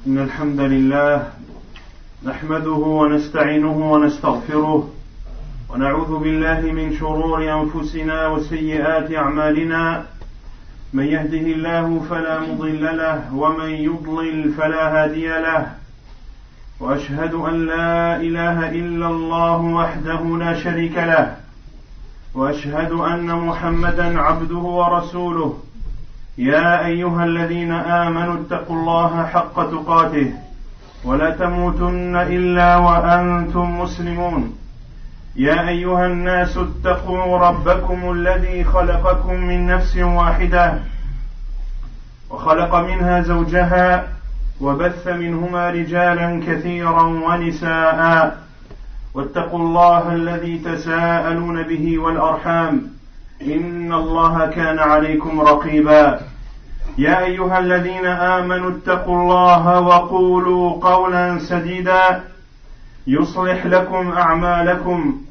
إن الحمد لله نحمده ونستعينه ونستغفره ونعوذ بالله من شرور أنفسنا وسيئات أعمالنا من يهده الله فلا مضل له ومن يضلل فلا هادي له وأشهد أن لا إله إلا الله وحده لا شريك له وأشهد أن محمدا عبده ورسوله يا أيها الذين آمنوا اتقوا الله حق تقاته ولا تموتن إلا وأنتم مسلمون يا أيها الناس اتقوا ربكم الذي خلقكم من نفس واحدة وخلق منها زوجها وبث منهما رجالا كثيرا ونساء واتقوا الله الذي تساءلون به والأرحام إن الله كان عليكم رقيبا يا أيها الذين آمنوا اتقوا الله وقولوا قولا سديدا يصلح لكم أعمالكم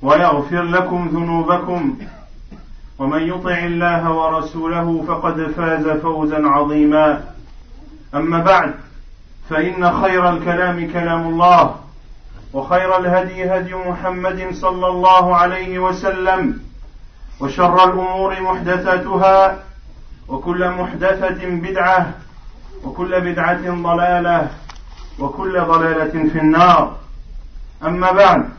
ويغفر لكم ذنوبكم ومن يطع الله ورسوله فقد فاز فوزا عظيما أما بعد فإن خير الكلام كلام الله وخير الهدي هدي محمد صلى الله عليه وسلم وشر الأمور محدثاتها وكل محدثة بدعة وكل بدعة ضلالة وكل ضلالة في النار أما بعد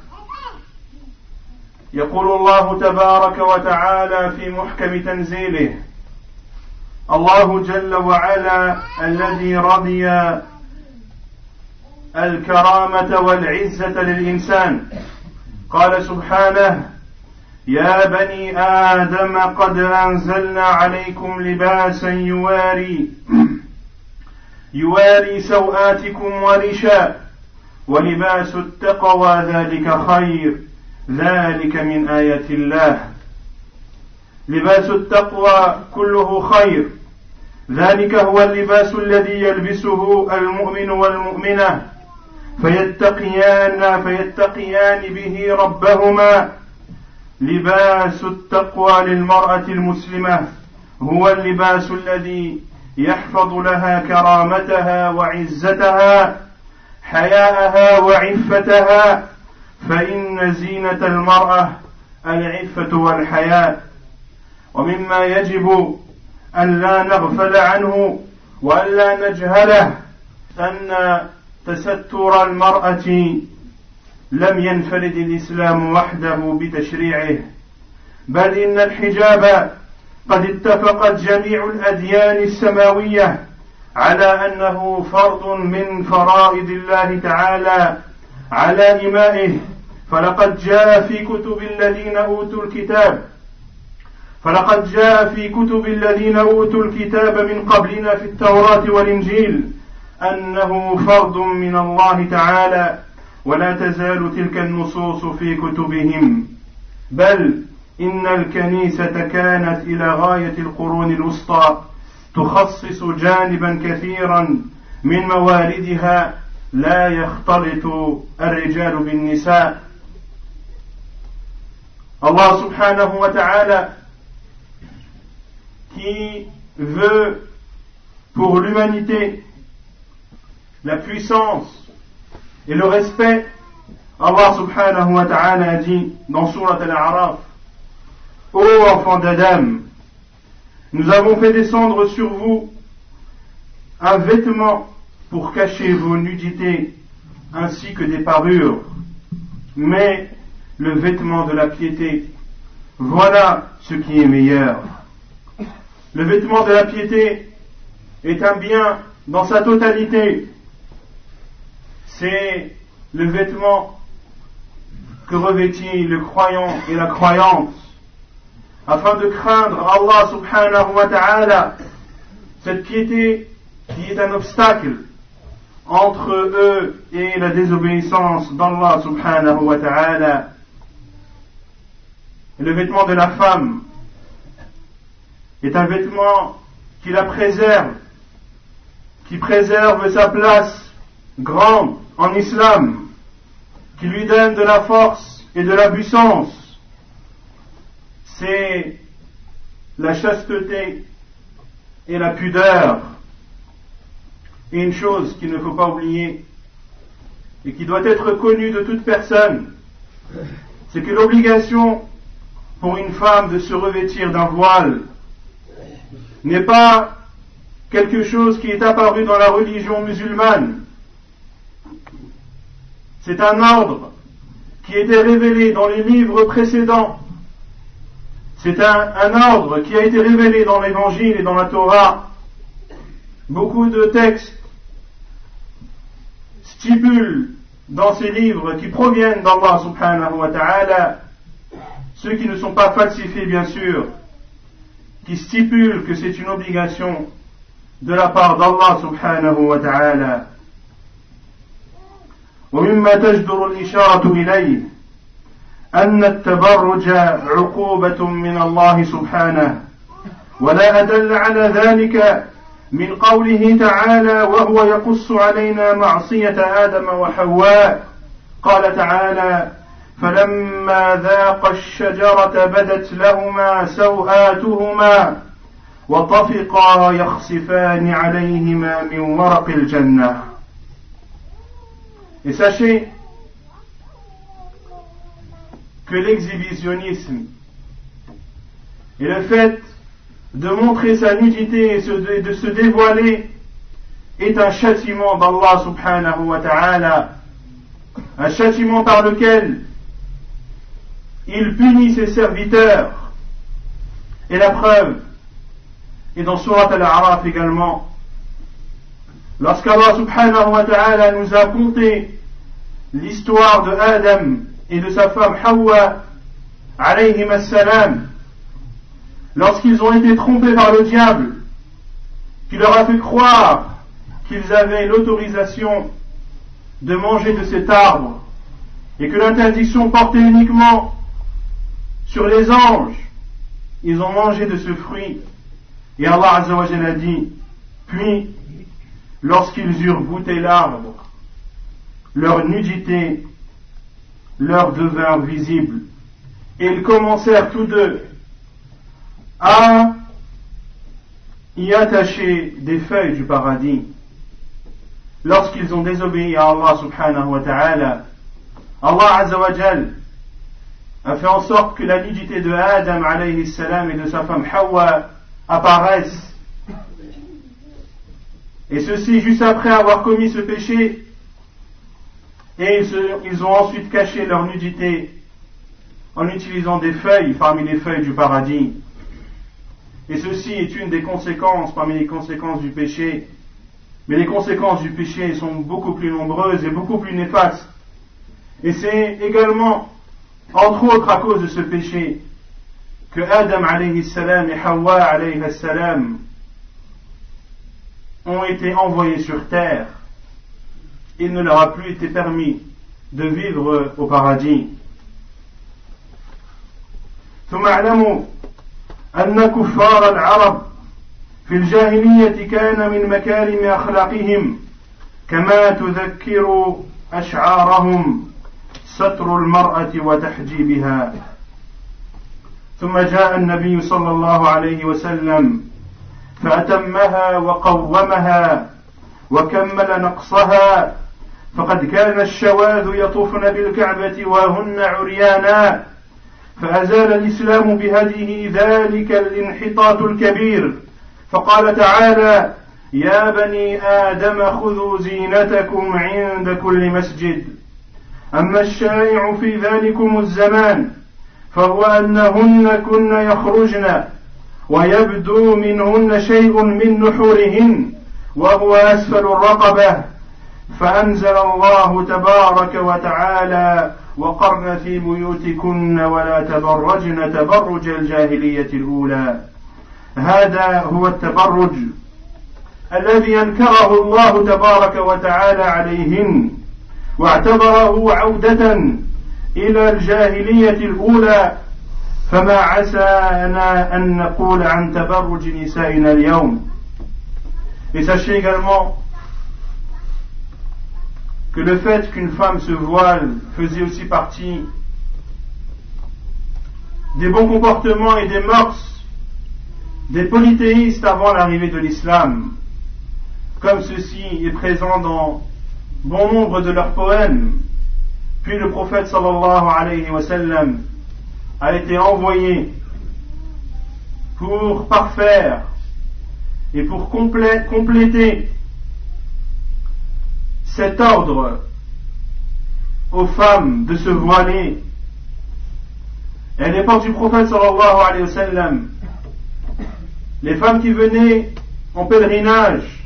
يقول الله تبارك وتعالى في محكم تنزيله الله جل وعلا الذي رضي الكرامة والعزة للإنسان قال سبحانه يا بني آدم قد أنزلنا عليكم لباسا يواري سوآتكم ورشا ولباس التقوى ذلك خير ذلك من آيات الله لباس التقوى كله خير ذلك هو اللباس الذي يلبسه المؤمن والمؤمنة فيتقيان به ربهما لباس التقوى للمرأة المسلمة هو اللباس الذي يحفظ لها كرامتها وعزتها حياءها وعفتها فإن زينة المرأة العفة والحياء ومما يجب أن لا نغفل عنه وأن لا نجهله أن تستر المرأة لم ينفرد الإسلام وحده بتشريعه بل إن الحجاب قد اتفقت جميع الأديان السماوية على أنه فرض من فرائض الله تعالى على إمائه فلقد جاء في كتب الذين أوتوا الكتاب من قبلنا في التوراة والإنجيل أنه فرض من الله تعالى ولا تزال تلك النصوص في كتبهم بل إن الكنيسة كانت إلى غاية القرون الوسطى تخصص جانبا كثيرا من مواردها لا يختلط الرجال بالنساء Allah subhanahu wa ta'ala qui veut pour l'humanité la puissance et le respect, Allah subhanahu wa ta'ala a dit dans Surat Al-A'raf ô enfants d'Adam, nous avons fait descendre sur vous un vêtement pour cacher vos nudités ainsi que des parures, mais le vêtement de la piété, voilà ce qui est meilleur. Le vêtement de la piété est un bien dans sa totalité. C'est le vêtement que revêtit le croyant et la croyante afin de craindre Allah subhanahu wa ta'ala, cette piété qui est un obstacle entre eux et la désobéissance d'Allah subhanahu wa ta'ala. Le vêtement de la femme est un vêtement qui la préserve, qui préserve sa place grande en islam, qui lui donne de la force et de la puissance. C'est la chasteté et la pudeur. Et une chose qu'il ne faut pas oublier, et qui doit être connue de toute personne, c'est que l'obligation pour une femme de se revêtir d'un voile n'est pas quelque chose qui est apparu dans la religion musulmane. C'est un ordre qui était révélé dans les livres précédents. C'est un ordre qui a été révélé dans l'Évangile et dans la Torah. Beaucoup de textes stipulent dans ces livres qui proviennent d'Allah subhanahu wa ta'ala, ceux qui ne sont pas falsifiés bien sûr, qui stipulent que c'est une obligation de la part d'Allah subhanahu wa ta'ala. ومما تجدر الإشارة إليه أن التبرج عقوبة من الله سبحانه، ولا أدل على ذلك من قوله تعالى وهو يقص علينا معصية آدم وحواء، قال تعالى فلما ذاقا الشجرة بدت لهما سوآتهما وطفقا يخصفان عليهما من ورق الجنة. Et sachez que l'exhibitionnisme et le fait de montrer sa nudité et de se dévoiler est un châtiment d'Allah subhanahu wa ta'ala, un châtiment par lequel il punit ses serviteurs. Et la preuve est dans Surat Al-A'raf également, lorsqu'Allah subhanahu wa ta'ala nous a conté l'histoire de Adam et de sa femme Hawa alayhim as-salam, lorsqu'ils ont été trompés par le diable, qui leur a fait croire qu'ils avaient l'autorisation de manger de cet arbre et que l'interdiction portait uniquement sur les anges, ils ont mangé de ce fruit. Et Allah Azza wa Jalla a dit, puis lorsqu'ils eurent goûté l'arbre, leur nudité leur devint visible, et ils commencèrent tous deux à y attacher des feuilles du paradis. Lorsqu'ils ont désobéi à Allah subhanahu wa ta'ala, Allah Azza wa Jalla a fait en sorte que la nudité de Adam alayhi salam et de sa femme Hawa apparaissent. Et ceci juste après avoir commis ce péché, et ils ont ensuite caché leur nudité en utilisant des feuilles parmi les feuilles du paradis. Et ceci est une des conséquences parmi les conséquences du péché. Mais les conséquences du péché sont beaucoup plus nombreuses et beaucoup plus néfastes. Et c'est également, entre autres à cause de ce péché, que Adam alayhi salam et Hawa alayhi salam ont été envoyés sur terre. Il ne leur a plus été permis de vivre au paradis. ثم اعلموا أن كفار العرب في الجاهلية كان من مكارم أخلاقهم كما تذكر أشعارهم ستر المرأة وتحجيبها. ثم جاء النبي صلى الله عليه وسلم فأتمها وقومها وكمل نقصها، فقد كان الشواذ يطوفن بالكعبة وهن عريانا، فأزال الإسلام بهديه ذلك الانحطاط الكبير، فقال تعالى يا بني آدم خذوا زينتكم عند كل مسجد. أما الشائع في ذلكم الزمان فهو أنهن كن يخرجن ويبدو منهن شيء من نحورهن وهو أسفل الرقبة، فأنزل الله تبارك وتعالى وقرن في بيوتكن ولا تبرجن تبرج الجاهلية الأولى. هذا هو التبرج الذي أنكره الله تبارك وتعالى عليهن واعتبره عودة إلى الجاهلية الأولى، فما عسانا أن نقول عن تبرج نسائنا اليوم. Et sachez également que le fait qu'une femme se voile faisait aussi partie des bons comportements et des mœurs des polythéistes avant l'arrivée de l'islam. comme ceci est présent dans bon nombre de leurs poèmes. Puis le prophète sallallahu alayhi wa sallam a été envoyé pour parfaire et pour compléter cet ordre aux femmes de se voiler. Et à l'époque du prophète sallallahu alayhi wa sallam, les femmes qui venaient en pèlerinage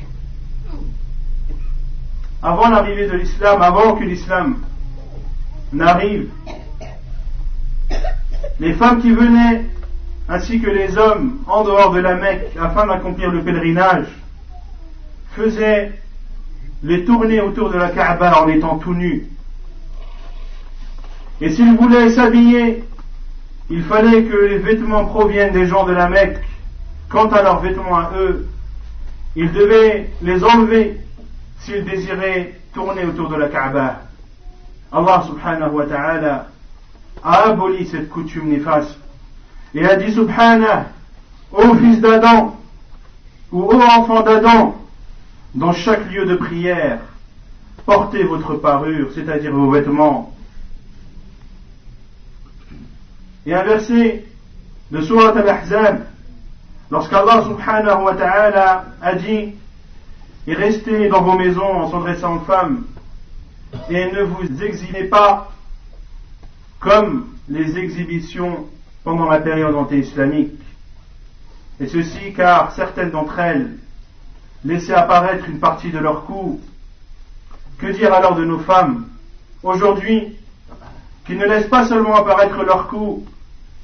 avant l'arrivée de l'islam, avant que l'islam n'arrive, les femmes qui venaient ainsi que les hommes en dehors de la Mecque afin d'accomplir le pèlerinage faisaient les tournées autour de la Kaaba en étant tout nus. Et s'ils voulaient s'habiller, il fallait que les vêtements proviennent des gens de la Mecque. Quant à leurs vêtements à eux, ils devaient les enlever s'ils désiraient tourner autour de la Kaaba. Allah subhanahu wa ta'ala a aboli cette coutume néfaste et a dit subhanahu, ô fils d'Adam ou ô enfant d'Adam, dans chaque lieu de prière, portez votre parure, c'est-à-dire vos vêtements. Et un verset de Surat Al-Ahzab, lorsqu'Allah subhanahu wa ta'ala a dit, et restez dans vos maisons en s'adressant aux femmes, et ne vous exhibez pas comme les exhibitions pendant la période anté-islamique. Et ceci car certaines d'entre elles laissaient apparaître une partie de leur cou. Que dire alors de nos femmes aujourd'hui qui ne laissent pas seulement apparaître leur cou,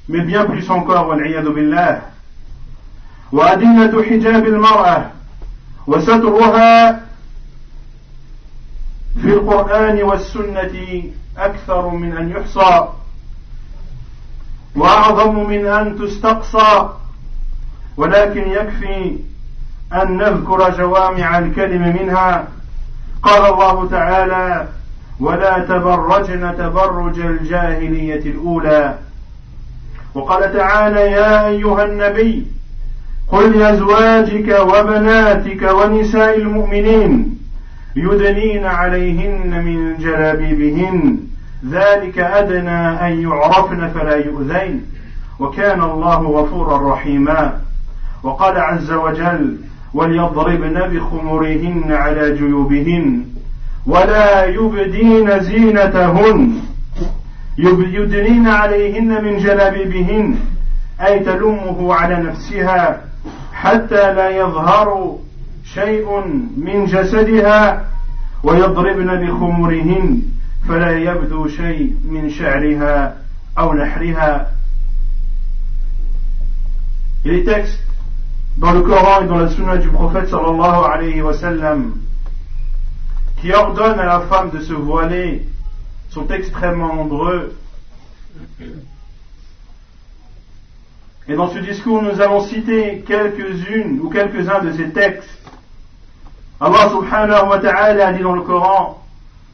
mais bien plus encore, wal-'iyadu billah. Wa adillatu hijab al-mar'a wa satruha في القرآن والسنة أكثر من أن يحصى وأعظم من أن تستقصى ولكن يكفي أن نذكر جوامع الكلم منها. قال الله تعالى ولا تبرجن تبرج الجاهلية الأولى. وقال تعالى يا أيها النبي قل لأزواجك وبناتك ونساء المؤمنين يدنين عليهن من جلابيبهن ذلك أدنى أن يعرفن فلا يؤذين وكان الله غفورا رحيما. وقال عز وجل وليضربن بخمرهن على جيوبهن ولا يبدين زينتهن يدنين عليهن من جلابيبهن أي تلمه على نفسها حتى لا يظهر شيء من جسدها ويضربن بخمرهن فلا يبدو شيء من شعرها أو نحرها. Et les textes dans le Coran et dans la Sunna du prophète sallallahu alayhi wa sallam qui ordonnent à la femme de se voiler sont extrêmement nombreux. Et dans ce discours, nous allons citer quelques-unes ou quelques-uns de ces textes. Allah subhanahu wa ta'ala a dit dans le Coran,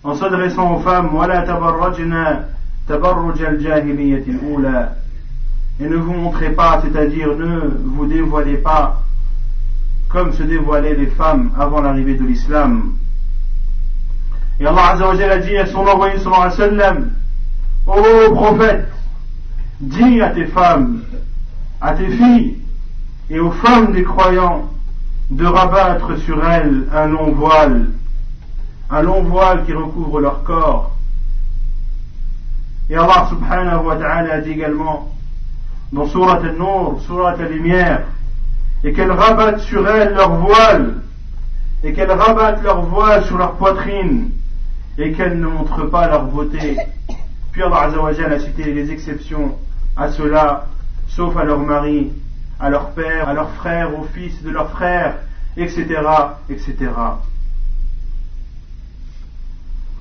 en s'adressant aux femmes, وَلَا تَبَرَّجْنَا تَبَرُّجَ الْجَاهِلِيَّةِ الْأُولَى. Et ne vous montrez pas, c'est-à-dire ne vous dévoilez pas comme se dévoilaient les femmes avant l'arrivée de l'islam. Et Allah Azza wa Jalla a dit à son envoyé sallallahu alayhi wa sallam, ô prophète, dis à tes femmes, à tes filles et aux femmes des croyants de rabattre sur elles un long voile qui recouvre leur corps. Et Allah subhanahu wa ta'ala a dit également dans Surat An-Nur, Surat Al-Lumière, et qu'elles rabattent sur elles leur voile, et qu'elles rabattent leur voile sur leur poitrine, et qu'elles ne montrent pas leur beauté. Puis Allah Azza wa Jalla a cité les exceptions à cela, sauf à leur mari, à leur père, à leur frère, au fils de leur frère, etc., etc.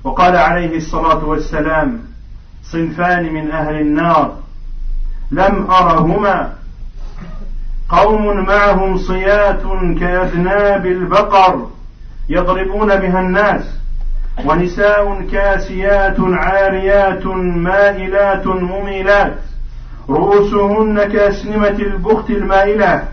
وقال عليه الصلاة والسلام صنفان من أهل النار لم أرهما قوم معهم صيات كأذناب البقر يضربون بها الناس ونساء كاسيات عاريات مائلات مميلات رؤوسهن كأسنمة البخت المائلة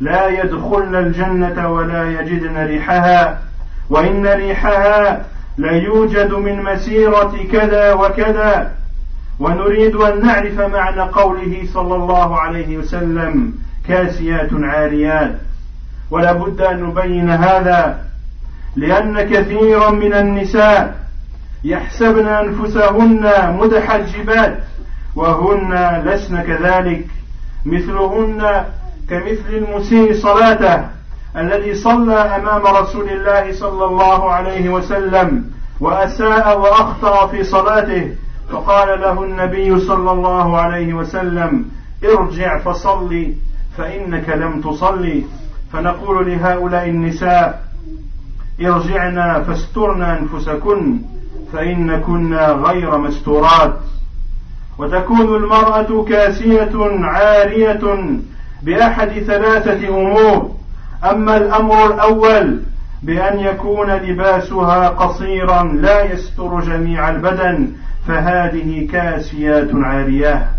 لا يدخلن الجنة ولا يجدن ريحها وإن ريحها ليوجد من مسيرة كذا وكذا. ونريد أن نعرف معنى قوله صلى الله عليه وسلم كاسيات عاريات، ولا بد أن نبين هذا، لأن كثيرا من النساء يحسبن أنفسهن متحجبات وهن لسن كذلك، مثلهن كمثل المسيء صلاته الذي صلى أمام رسول الله صلى الله عليه وسلم وأساء وأخطأ في صلاته، فقال له النبي صلى الله عليه وسلم ارجع فصلي فإنك لم تصلي. فنقول لهؤلاء النساء ارجعنا فاسترن أنفسكن فإنكن غير مستورات. وتكون المرأة كاسية عارية بأحد ثلاثة أمور. أما الأمر الأول بأن يكون لباسها قصيرا لا يستر جميع البدن فهذه كاسيات عارية.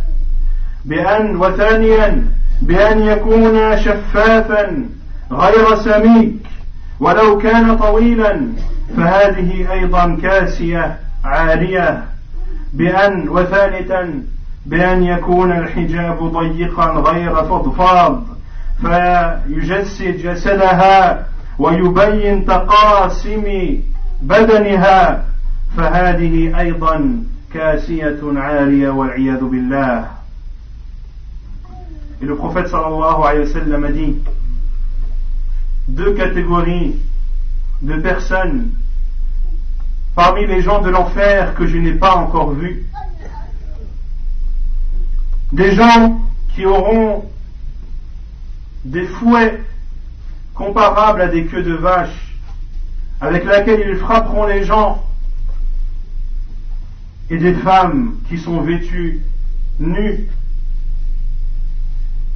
وثانيا بأن يكون شفافا غير سميك ولو كان طويلا فهذه أيضا كاسية عارية. وثالثا بأن يكون الحجاب ضيقا غير فضفاض فيجسد جسدها ويبين تقاسم بدنها فهذه أيضا كاسية عارية والعياذ بالله. Et le prophète sallallahu alayhi wa sallam a dit deux catégories de personnes parmi les gens de l'enfer que je n'ai pas encore vus. Des gens qui auront des fouets comparables à des queues de vache avec laquelle ils frapperont les gens, et des femmes qui sont vêtues nues,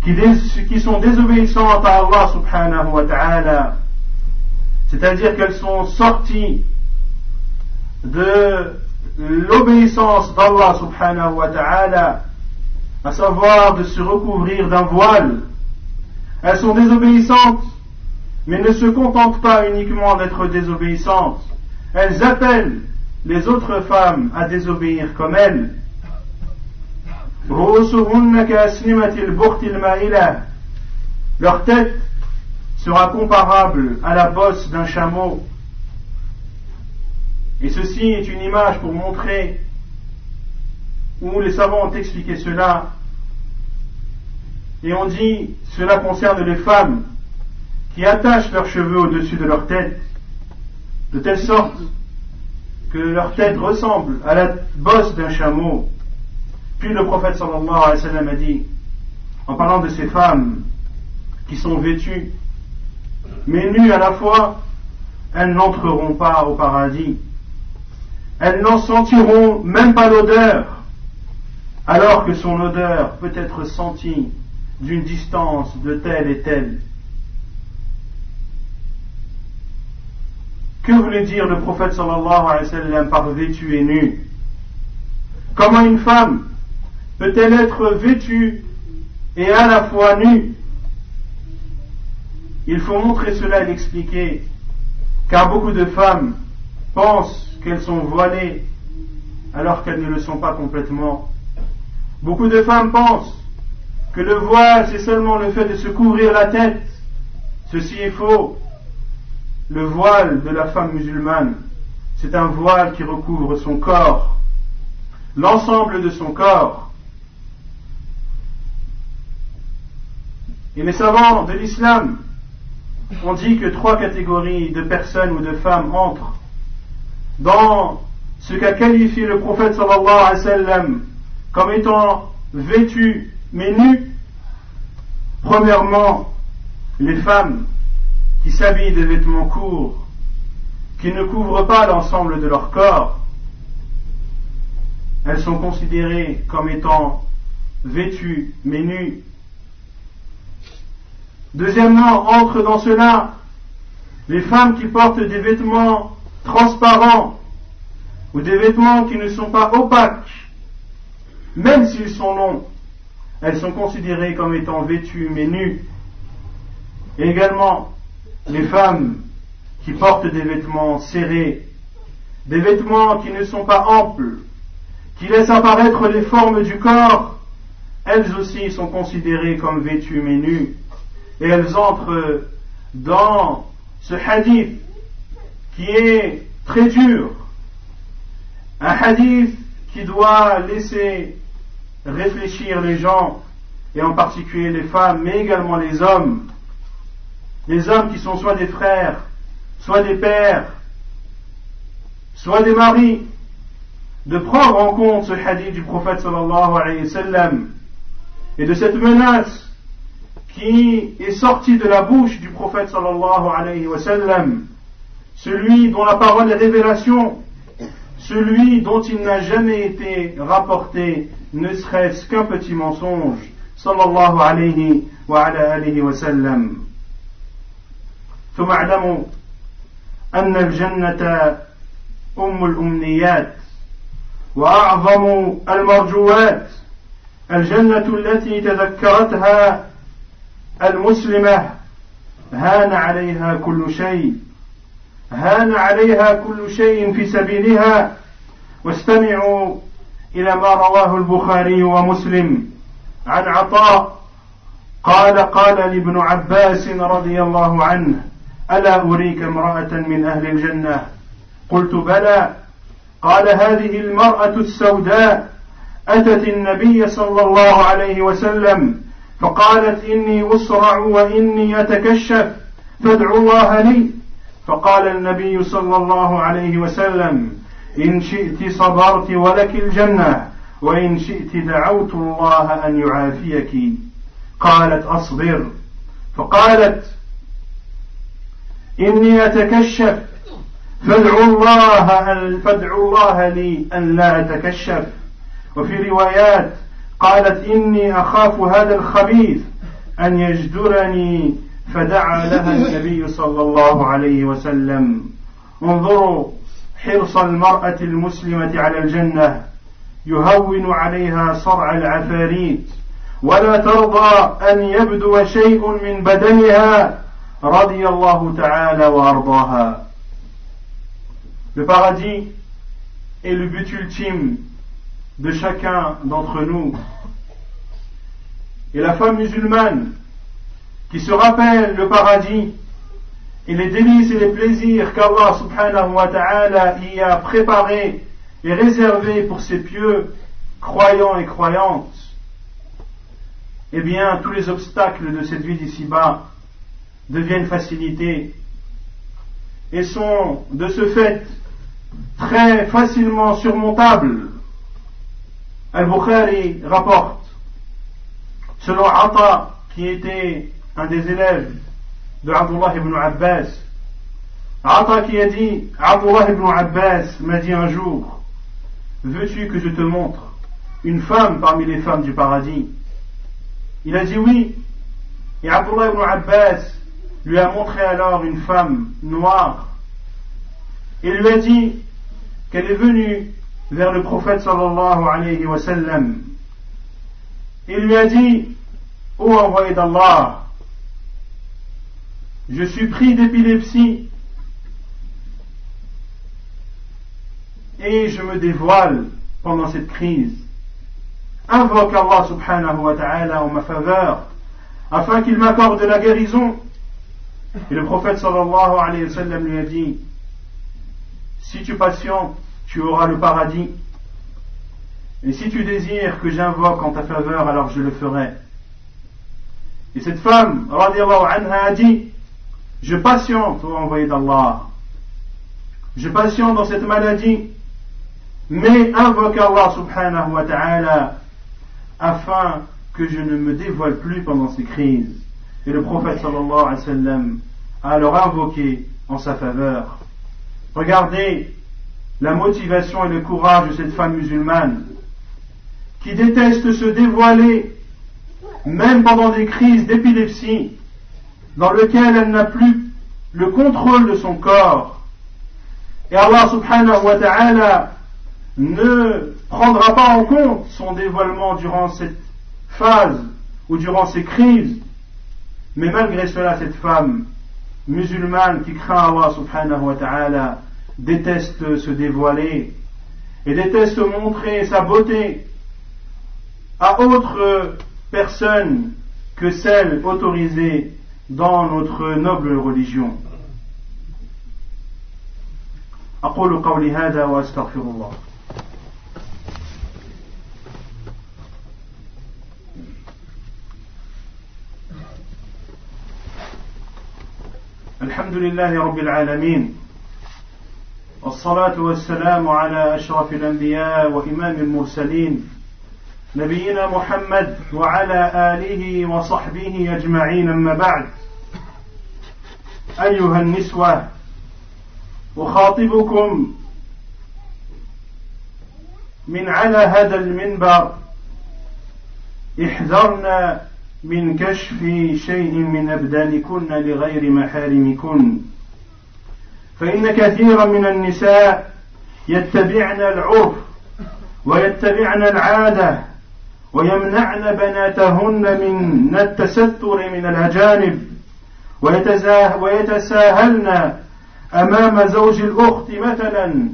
qui sont désobéissantes à Allah subhanahu wa ta'ala, c'est-à-dire qu'elles sont sorties de l'obéissance d'Allah subhanahu wa ta'ala, à savoir de se recouvrir d'un voile. Elles sont désobéissantes, mais ne se contentent pas uniquement d'être désobéissantes. Elles appellent les autres femmes à désobéir comme elles. Leur tête sera comparable à la bosse d'un chameau. Et ceci est une image pour montrer, où les savants ont expliqué cela, et on dit cela concerne les femmes qui attachent leurs cheveux au-dessus de leur tête, de telle sorte que leur tête ressemble à la bosse d'un chameau. Puis le prophète sallallahu alayhi wa sallam a dit, en parlant de ces femmes qui sont vêtues mais nues à la fois, elles n'entreront pas au paradis, elles n'en sentiront même pas l'odeur, alors que son odeur peut être sentie d'une distance de telle et telle. Que voulait dire le prophète sallallahu alayhi wa sallam par vêtue et nue? Comment une femme peut-elle être vêtue et à la fois nue? Il faut montrer cela et l'expliquer, car beaucoup de femmes pensent qu'elles sont voilées alors qu'elles ne le sont pas complètement. Beaucoup de femmes pensent que le voile c'est seulement le fait de se couvrir la tête. Ceci est faux. Le voile de la femme musulmane, c'est un voile qui recouvre son corps, l'ensemble de son corps. Et les savants de l'islam ont dit que 3 catégories de personnes ou de femmes entrent dans ce qu'a qualifié le prophète sallallahu alayhi wa sallam comme étant vêtues mais nues. Premièrement, les femmes qui s'habillent de vêtements courts, qui ne couvrent pas l'ensemble de leur corps, elles sont considérées comme étant vêtues mais nues. Deuxièmement, entrent dans cela les femmes qui portent des vêtements transparents ou des vêtements qui ne sont pas opaques, même s'ils sont longs, elles sont considérées comme étant vêtues mais nues. Et également les femmes qui portent des vêtements serrés, des vêtements qui ne sont pas amples, qui laissent apparaître les formes du corps, elles aussi sont considérées comme vêtues mais nues, et elles entrent dans ce hadith qui est très dur, un hadith qui doit laisser réfléchir les gens, et en particulier les femmes, mais également les hommes qui sont soit des frères, soit des pères, soit des maris, de prendre en compte ce hadith du prophète sallallahu alayhi wa sallam et de cette menace qui est sortie de la bouche du prophète sallallahu alayhi wa sallam, celui dont la parole est révélation, celui dont il n'a jamais été rapporté ne serait-ce qu'un petit mensonge, sallallahu alayhi wa ala alihi wa sallam. ثم اعلموا أن الجنة أم الأمنيات وأعظم المرجوات، الجنة التي تذكرتها المسلمة هان عليها كل شيء، هان عليها كل شيء في سبيلها. واستمعوا إلى ما رواه البخاري ومسلم عن عطاء قال لابن عباس رضي الله عنه: ألا أريك امرأة من أهل الجنة؟ قلت بلى. قال: هذه المرأة السوداء أتت النبي صلى الله عليه وسلم فقالت: إني أسرع وإني أتكشف فادعوا الله لي. فقال النبي صلى الله عليه وسلم: إن شئت صبرت ولك الجنة وإن شئت دعوت الله أن يعافيك. قالت: أصبر. فقالت: إني أتكشف فادعوا الله لي أن لا أتكشف. وفي روايات قالت: إني أخاف هذا الخبيث أن يجدرني، فدعا لها النبي صلى الله عليه وسلم. انظروا حرص المرأة المسلمة على الجنة، يهون عليها صرع العفاريت ولا ترضى أن يبدو شيء من بدنها رضي الله تعالى وأرضاها. Le paradis est le but ultime de chacun d'entre nous. Et la femme musulmane qui se rappelle le paradis et les délices et les plaisirs qu'Allah subhanahu wa ta'ala y a préparés et réservés pour ses pieux croyants et croyantes, eh bien tous les obstacles de cette vie d'ici-bas deviennent facilités et sont de ce fait très facilement surmontables. Al-Bukhari rapporte, selon Ata, qui était un des élèves de Abdullah ibn Abbas, Ata qui a dit: Abdullah ibn Abbas m'a dit un jour: veux-tu que je te montre une femme parmi les femmes du paradis? Il a dit oui, et Abdullah ibn Abbas lui a montré alors une femme noire et lui a dit qu'elle est venue vers le prophète sallallahu alayhi wa sallam. Il lui a dit: ô envoyé d'Allah, je suis pris d'épilepsie et je me dévoile pendant cette crise. Invoque Allah subhanahu wa ta'ala en ma faveur afin qu'il m'accorde la guérison. Et le prophète sallallahu alayhi wa sallam lui a dit: si tu patientes, tu auras le paradis, et si tu désires que j'invoque en ta faveur, alors je le ferai. Et cette femme, radiallahu anha, a dit: je patiente, ô envoyé d'Allah, je patiente dans cette maladie, mais invoque Allah subhanahu wa ta'ala afin que je ne me dévoile plus pendant ces crises. Et le prophète sallallahu alayhi wa sallam a alors invoqué en sa faveur. Regardez la motivation et le courage de cette femme musulmane qui déteste se dévoiler même pendant des crises d'épilepsie dans lesquelles elle n'a plus le contrôle de son corps. Et Allah subhanahu wa ta'ala ne prendra pas en compte son dévoilement durant cette phase ou durant ces crises. Mais malgré cela, cette femme musulmane qui craint Allah subhanahu wa ta'ala déteste se dévoiler et déteste montrer sa beauté à autre personne que celle autorisée dans notre noble religion. أقول قولي هذا وأستغفر الله. الحمد لله رب العالمين والصلاة والسلام على أشرف الأنبياء وإمام المرسلين نبينا محمد وعلى آله وصحبه أجمعين. أما بعد، أيها النسوة، أخاطبكم من على هذا المنبر احذرنا من كشف شيء من أبدانكن لغير محارمكن، فإن كثيرا من النساء يتبعن العرف ويتبعن العادة ويمنعن بناتهن من التستر من الأجانب ويتساهلن أمام زوج الأخت مثلا،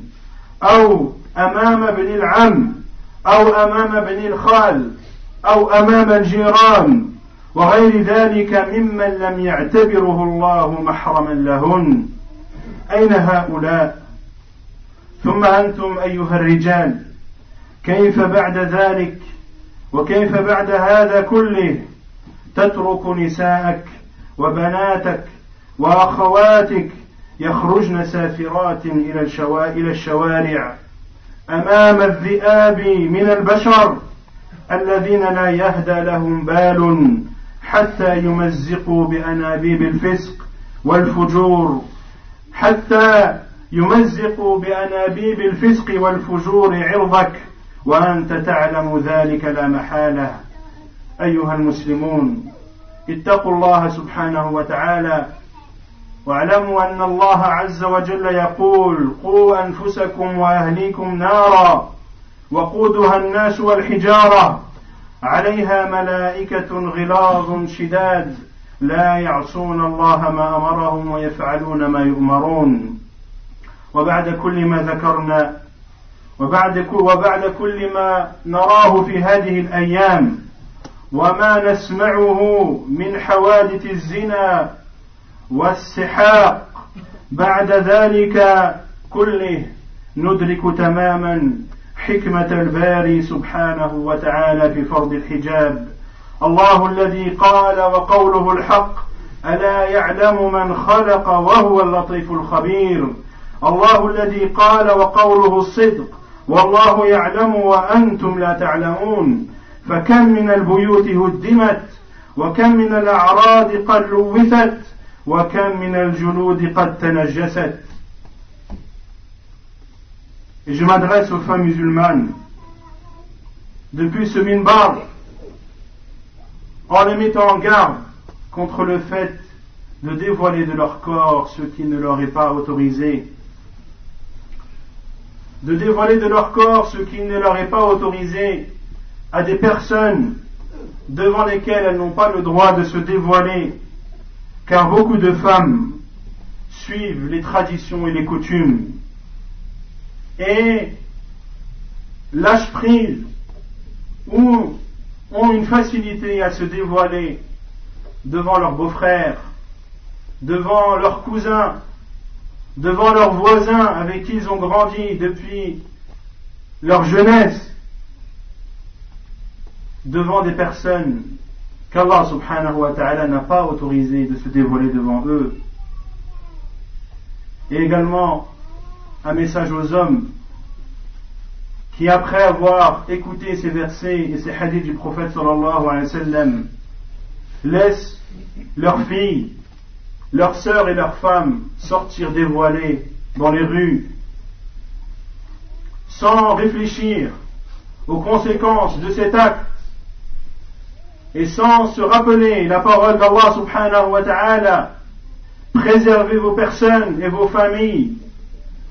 أو أمام ابن العم، أو أمام ابن الخال، أو أمام الجيران وغير ذلك ممن لم يعتبره الله محرما لهن. أين هؤلاء؟ ثم أنتم أيها الرجال، كيف بعد ذلك وكيف بعد هذا كله تترك نساءك وبناتك وأخواتك يخرجن سافرات إلى الشوارع أمام الذئاب من البشر الذين لا يهدى لهم بال حتى يمزقوا بأنابيب الفسق والفجور، حتى يمزقوا بأنابيب الفسق والفجور عرضك وأنت تعلم ذلك لا محالة. أيها المسلمون، اتقوا الله سبحانه وتعالى واعلموا أن الله عز وجل يقول: قوا أنفسكم وأهليكم نارا وقودها الناس والحجارة عليها ملائكة غلاظ شداد لا يعصون الله ما أمرهم ويفعلون ما يؤمرون. وبعد كل ما ذكرنا وبعد كل ما نراه في هذه الأيام وما نسمعه من حوادث الزنا والسحاق، بعد ذلك كله ندرك تماما حكمة الباري سبحانه وتعالى في فرض الحجاب. الله الذي قال وقوله الحق: ألا يعلم من خلق وهو اللطيف الخبير. الله الذي قال وقوله الصدق: والله يعلم وأنتم لا تعلمون. فكم من البيوت هدمت، وكم من الأعراض قد لوثت، وكم من الجلود قد تنجست. Et je m'adresse aux femmes musulmanes depuis ce minbar en les mettant en garde contre le fait de dévoiler de leur corps ce qui ne leur est pas autorisé, de dévoiler de leur corps ce qui ne leur est pas autorisé à des personnes devant lesquelles elles n'ont pas le droit de se dévoiler, car beaucoup de femmes suivent les traditions et les coutumes et lâchent prise ou ont une facilité à se dévoiler devant leurs beaux-frères, devant leurs cousins, devant leurs voisins avec qui ils ont grandi depuis leur jeunesse, devant des personnes qu'Allah subhanahu wa ta'ala n'a pas autorisé de se dévoiler devant eux. Et également un message aux hommes qui, après avoir écouté ces versets et ces hadiths du prophète sallallahu alayhi wa sallam, laissent leurs filles, leurs sœurs et leurs femmes sortir dévoilées dans les rues sans réfléchir aux conséquences de cet acte et sans se rappeler la parole d'Allah subhanahu wa ta'ala: préservez vos personnes et vos familles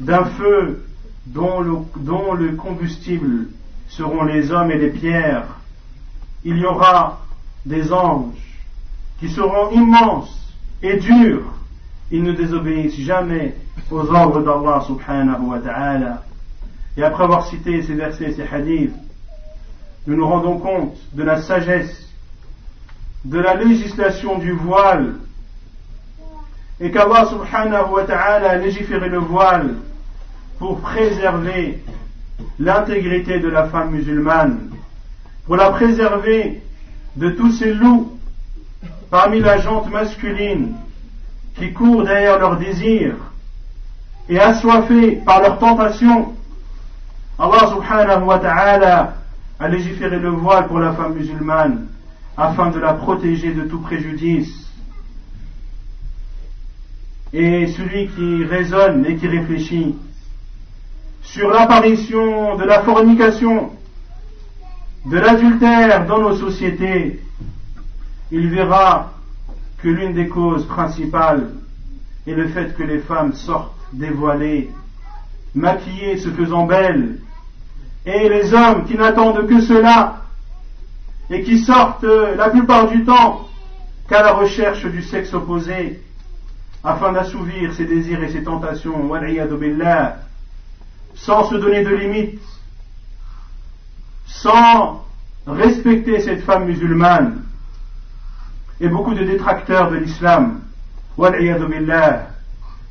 d'un feu dont le combustible seront les hommes et les pierres. Il y aura des anges qui seront immenses et durs ils ne désobéissent jamais aux ordres d'Allah subhanahu wa ta'ala. Et après avoir cité ces versets et ces hadiths, nous nous rendons compte de la sagesse, de la législation du voile, et qu'Allah subhanahu wa ta'ala a légiféré le voile pour préserver l'intégrité de la femme musulmane, pour la préserver de tous ces loups parmi la gente masculine qui courent derrière leurs désirs et assoiffés par leurs tentations. Allah subhanahu wa ta'ala a légiféré le voile pour la femme musulmane afin de la protéger de tout préjudice. Et celui qui raisonne et qui réfléchit sur l'apparition de la fornication, de l'adultère dans nos sociétés, il verra que l'une des causes principales est le fait que les femmes sortent dévoilées, maquillées, se faisant belles, et les hommes qui n'attendent que cela et qui sortent la plupart du temps qu'à la recherche du sexe opposé afin d'assouvir ses désirs et ses tentations, wal'iyadu billah, sans se donner de limites, sans respecter cette femme musulmane. Et beaucoup de détracteurs de l'islam, wal'iyadu billah,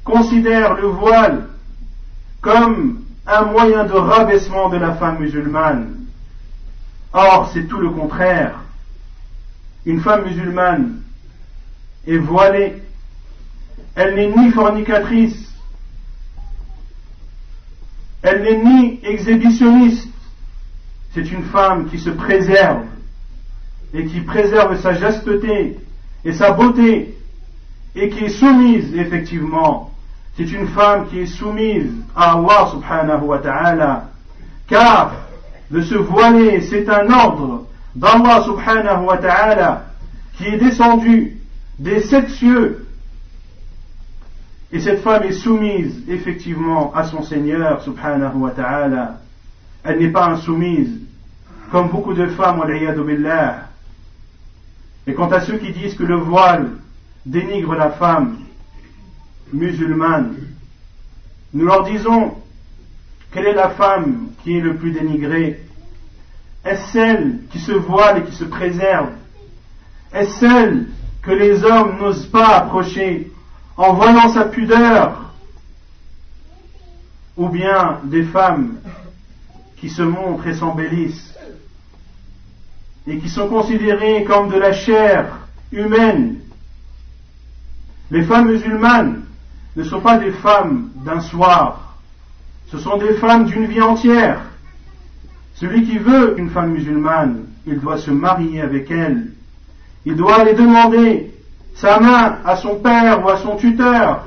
considèrent le voile comme un moyen de rabaissement de la femme musulmane. Or, c'est tout le contraire. Une femme musulmane est voilée. Elle n'est ni fornicatrice, elle n'est ni exhibitionniste. C'est une femme qui se préserve et qui préserve sa chasteté et sa beauté et qui est soumise, effectivement. C'est une femme qui est soumise à Allah subhanahu wa ta'ala, car de se voiler, c'est un ordre d'Allah subhanahu wa ta'ala qui est descendu des 7 cieux. Et cette femme est soumise effectivement à son Seigneur subhanahu wa ta'ala. Elle n'est pas insoumise comme beaucoup de femmes, wal'iyadu billah. Et quant à ceux qui disent que le voile dénigre la femme musulmane, nous leur disons: quelle est la femme qui est le plus dénigrée? Est-ce celle qui se voile et qui se préserve? Est-ce celle que les hommes n'osent pas approcher en voyant sa pudeur? Ou bien des femmes qui se montrent et s'embellissent et qui sont considérées comme de la chair humaine? Les femmes musulmanes ne sont pas des femmes d'un soir, ce sont des femmes d'une vie entière. Celui qui veut une femme musulmane, il doit se marier avec elle, il doit aller demander sa main à son père ou à son tuteur,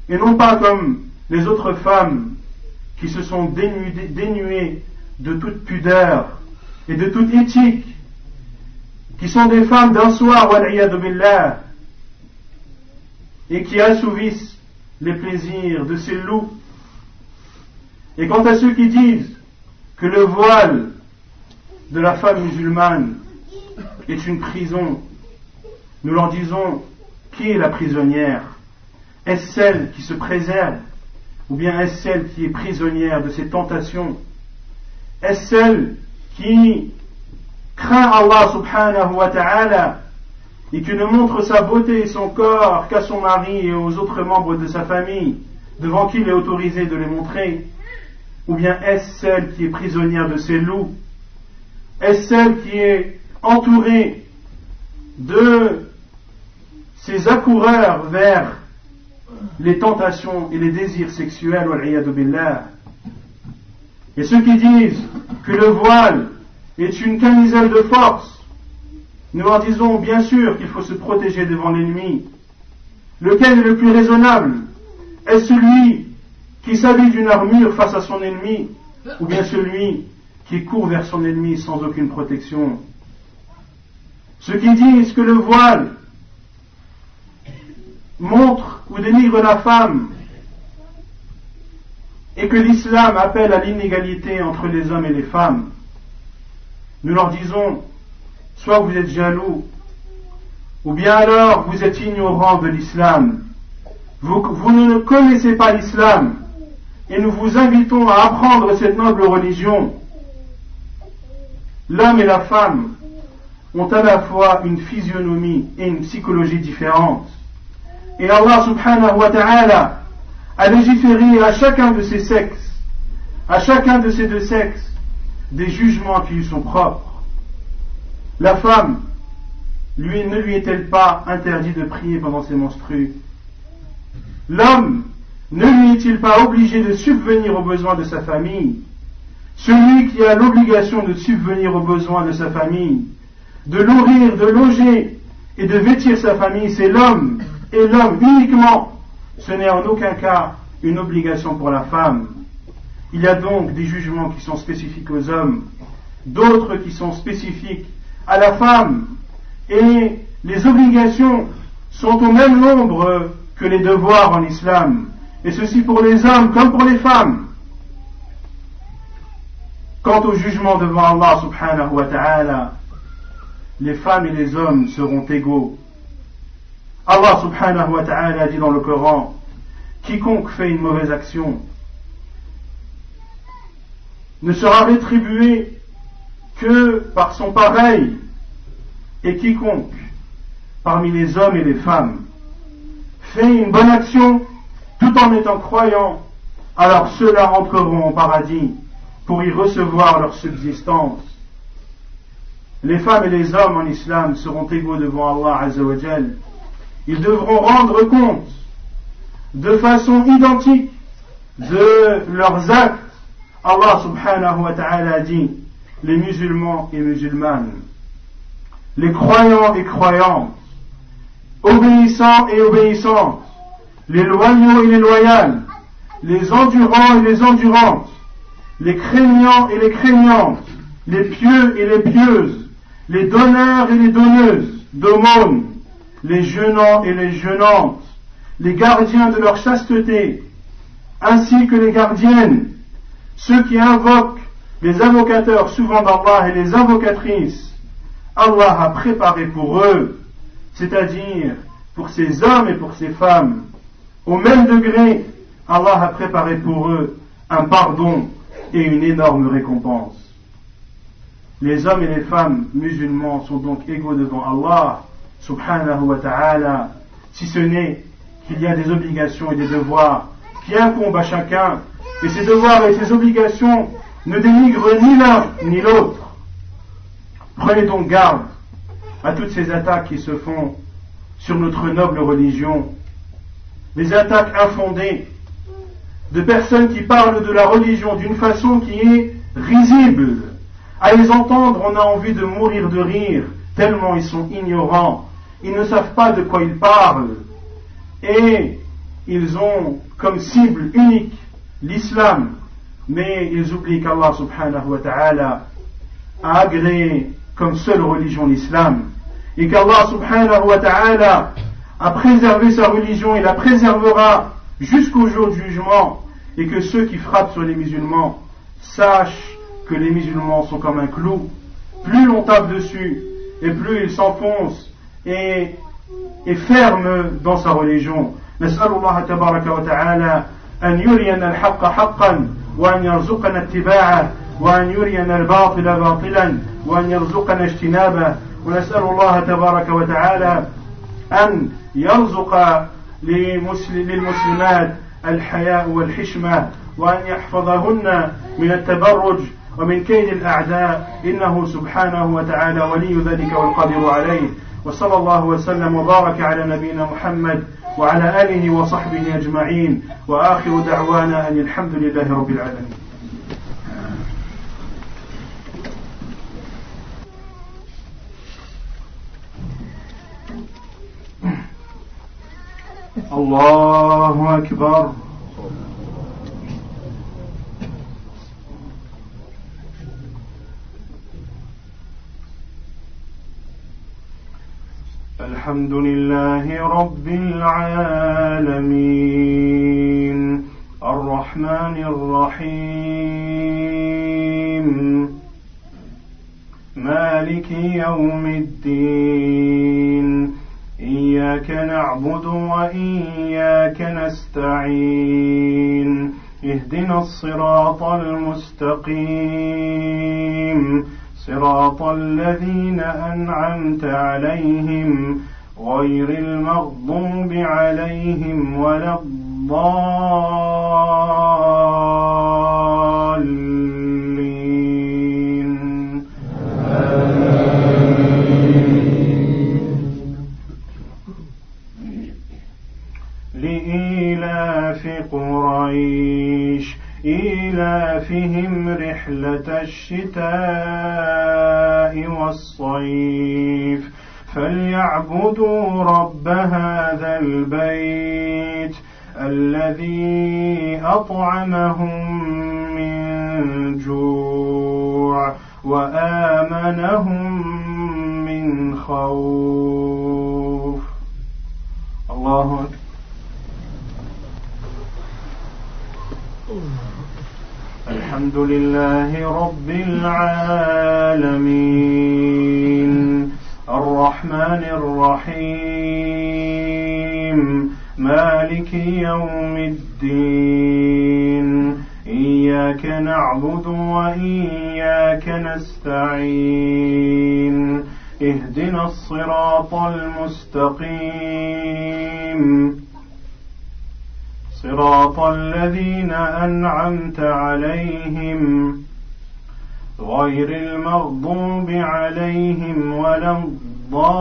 et non pas comme les autres femmes qui se sont dénuées de toute pudeur et de toute éthique, qui sont des femmes d'un soir, wal'iyadu billah, et qui assouvissent les plaisirs de ces loups. Et quant à ceux qui disent que le voile de la femme musulmane est une prison, nous leur disons: qui est la prisonnière? Est-ce celle qui se préserve, ou bien est-ce celle qui est prisonnière de ses tentations? Est-ce celle qui craint Allah subhanahu wa ta'ala et qui ne montre sa beauté et son corps qu'à son mari et aux autres membres de sa famille, devant qui il est autorisé de les montrer? Ou bien est-ce celle qui est prisonnière de ses loups? Est-ce celle qui est entourée de ces accoureurs vers les tentations et les désirs sexuels, wal'iyadu billah? Et ceux qui disent que le voile est une camisole de force, nous leur disons bien sûr qu'il faut se protéger devant l'ennemi. Lequel est le plus raisonnable? Est-ce celui qui s'habille d'une armure face à son ennemi, ou bien celui qui court vers son ennemi sans aucune protection? Ceux qui disent que le voile montre ou dénigre la femme et que l'islam appelle à l'inégalité entre les hommes et les femmes, nous leur disons: soit vous êtes jaloux, ou bien alors vous êtes ignorant de l'islam, vous ne connaissez pas l'islam, et nous vous invitons à apprendre cette noble religion. L'homme et la femme ont à la fois une physionomie et une psychologie différentes. Et Allah subhanahu wa ta'ala a légiféré à chacun de ces sexes, à chacun de ces deux sexes, des jugements qui lui sont propres. La femme, ne lui est-elle pas interdit de prier pendant ses menstrues? L'homme, ne lui est-il pas obligé de subvenir aux besoins de sa famille? Celui qui a l'obligation de subvenir aux besoins de sa famille, de nourrir, de loger et de vêtir sa famille, c'est l'homme, et l'homme uniquement. Ce n'est en aucun cas une obligation pour la femme. Il y a donc des jugements qui sont spécifiques aux hommes, d'autres qui sont spécifiques à la femme, et les obligations sont au même nombre que les devoirs en islam, et ceci pour les hommes comme pour les femmes. Quant au jugement devant Allah subhanahu wa ta'ala, les femmes et les hommes seront égaux. Allah subhanahu wa ta'ala dit dans le Coran, quiconque fait une mauvaise action ne sera rétribué que par son pareil, et quiconque parmi les hommes et les femmes fait une bonne action tout en étant croyant, alors ceux-là entreront au paradis pour y recevoir leur subsistance. Les femmes et les hommes en islam seront égaux devant Allah Azza wa Jal. Ils devront rendre compte de façon identique de leurs actes. Allah subhanahu wa ta'ala dit, les musulmans et musulmanes, les croyants et croyantes, obéissants et obéissantes, les loyaux et les loyales, les endurants et les endurantes, les craignants et les craignantes, les pieux et les pieuses, les donneurs et les donneuses d'aumônes, les jeûnants et les jeûnantes, les gardiens de leur chasteté, ainsi que les gardiennes, ceux qui invoquent les invocateurs souvent d'Allah et les invocatrices. Allah a préparé pour eux, c'est-à-dire pour ces hommes et pour ces femmes, au même degré, Allah a préparé pour eux un pardon et une énorme récompense. Les hommes et les femmes musulmans sont donc égaux devant Allah subhanahu wa ta'ala, si ce n'est qu'il y a des obligations et des devoirs qui incombent à chacun, et ces devoirs et ces obligations ne dénigrent ni l'un ni l'autre. Prenez donc garde à toutes ces attaques qui se font sur notre noble religion, des attaques infondées de personnes qui parlent de la religion d'une façon qui est risible. À les entendre, on a envie de mourir de rire, tellement ils sont ignorants, ils ne savent pas de quoi ils parlent, et ils ont comme cible unique l'islam, mais ils oublient qu'Allah subhanahu wa ta'ala a agréé comme seule religion l'islam, et qu'Allah subhanahu wa ta'ala a préservé sa religion et la préservera jusqu'au jour du jugement, et que ceux qui frappent sur les musulmans sachent que les musulmans sont comme un clou. Plus on tape dessus, et plus ils s'enfoncent et ferment dans sa religion. نسأل الله تبارك وتعالى أن يرينا الحق حقا وأن يرزقنا اتباعه وأن يرينا الباطل باطلا وأن يرزقنا اجتنابه ونسأل الله تبارك وتعالى أن يرزق للمسلمات الحياء والحشمة وأن يحفظهن من التبرج ومن كيد الأعداء إنه سبحانه وتعالى ولي ذلك والقادر عليه وصلى الله وسلم وبارك على نبينا محمد وعلى آله وصحبه أجمعين وآخر دعوانا أن الحمد لله رب العالمين. الله أكبر. الحمد لله رب العالمين الرحمن الرحيم مالك يوم الدين إياك نعبد وإياك نستعين اهدنا الصراط المستقيم صراط الذين أنعمت عليهم غير المغضوب عليهم ولا الضالين لإيلاف قريش إيلافهم رحلة الشتاء والصيف فليعبدوا رب هذا البيت الذي أطعمهم من جوع وآمنهم من خوف. الله أكبر. الحمد لله رب العالمين الرحمن الرحيم مالك يوم الدين إياك نعبد وإياك نستعين اهدنا الصراط المستقيم صراط الذين أنعمت عليهم غير المغضوب عليهم ولا الضالين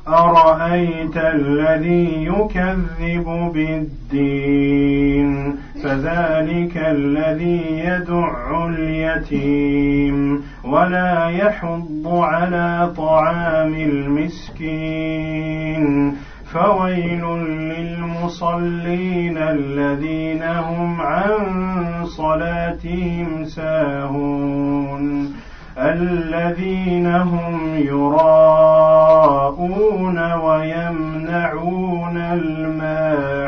أرأيت الذي يكذب بالدين فذلك الذي يدع اليتيم ولا يحض على طعام المسكين فويل للمصلين الذين هم عن صلاتهم ساهون الذين هم يراءون ويمنعون الماء